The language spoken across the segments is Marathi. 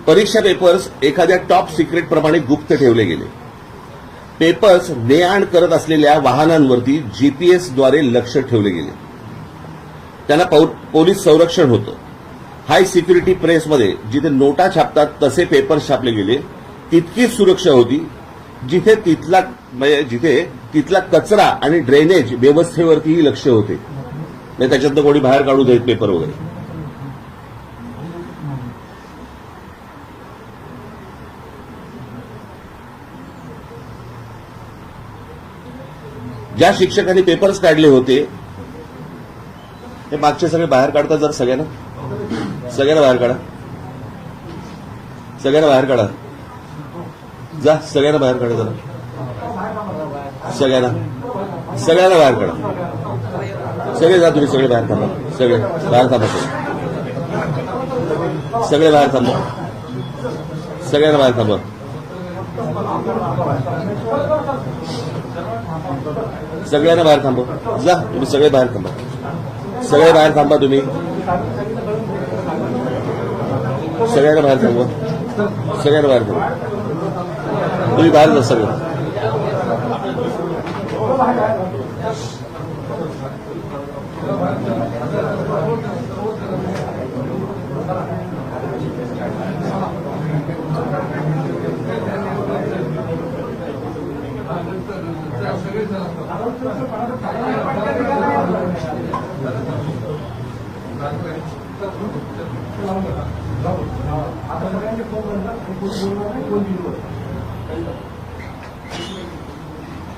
परीक्षा पेपर्स एखाद्या टॉप सिक्रेट प्रमाणे गुप्त ठेवले गेले. पेपर्स ने आण करत असलेल्या वाहनांवरती जीपीएसद्वारे लक्ष ठेवले गेले. त्यांना पोलीस संरक्षण होतं. हाय सिक्युरिटी प्रेसमध्ये जिथे नोटा छापतात तसे पेपर्स छापले गेले. तितकीच सुरक्षा होती जिथे तिथला कचरा आणि ड्रेनेज व्यवस्थेवरतीही लक्ष होते. नाही त्याच्यातनं कोणी बाहेर काढू देत पेपर वगैरे. ज्या शिक्षकांनी पेपर्स काढले होते ते मागचे सगळे बाहेर काढतात. जर सगळ्यांना बाहेर काढा. सगळ्यांना बाहेर काढा. जा सगळ्यांना बाहेर काढा. जरा सगळ्यांना बाहेर काढा. सगळे जा तुम्ही. सगळे बाहेर थांबा. सगळे बाहेर थांबा. सगळे बाहेर थांबा. सगळ्यांना बाहेर थांबा. सगळ्यांना बाहेर थांबा. जा तुम्ही सगळे बाहेर थांबा. सगळे बाहेर थांबा. तुम्ही सगळ्यांना बाहेर थांबवा. सगळ्यांना बाहेर थांबा. तुम्ही बाहेर जा सगळं.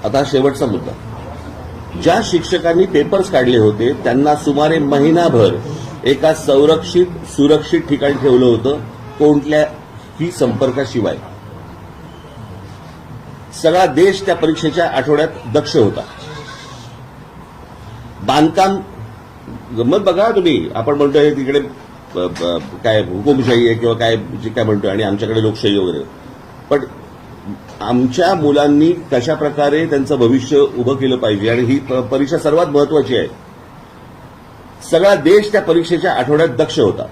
आता शेवटचा मुद्दा. ज्या शिक्षकांनी पेपर्स काढले होते त्यांना सुमारे महिनाभर एका सुरक्षित ठिकाणी ठेवलं होतं, कोणत्याही संपर्काशिवाय. सगळा देश त्या परीक्षेच्या आठवड्यात दक्ष होता. बांधकाम गंमत बघा तुम्ही. आपण म्हणतोय तिकडे काय हुकुमशाही आहे किंवा काय जे काय म्हणतोय आणि आमच्याकडे लोकशाही वगैरे. पण आमच्या मुलांनी कशा प्रकारे त्यांचं भविष्य उभं केलं पाहिजे आणि ही परीक्षा सर्वात महत्वाची आहे. सगळा देश त्या परीक्षेच्या आठवड्यात दक्ष होता.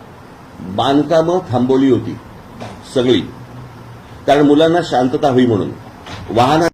बांधकामं थांबवली होती सगळी, कारण मुलांना शांतता हवी म्हणून. वाहना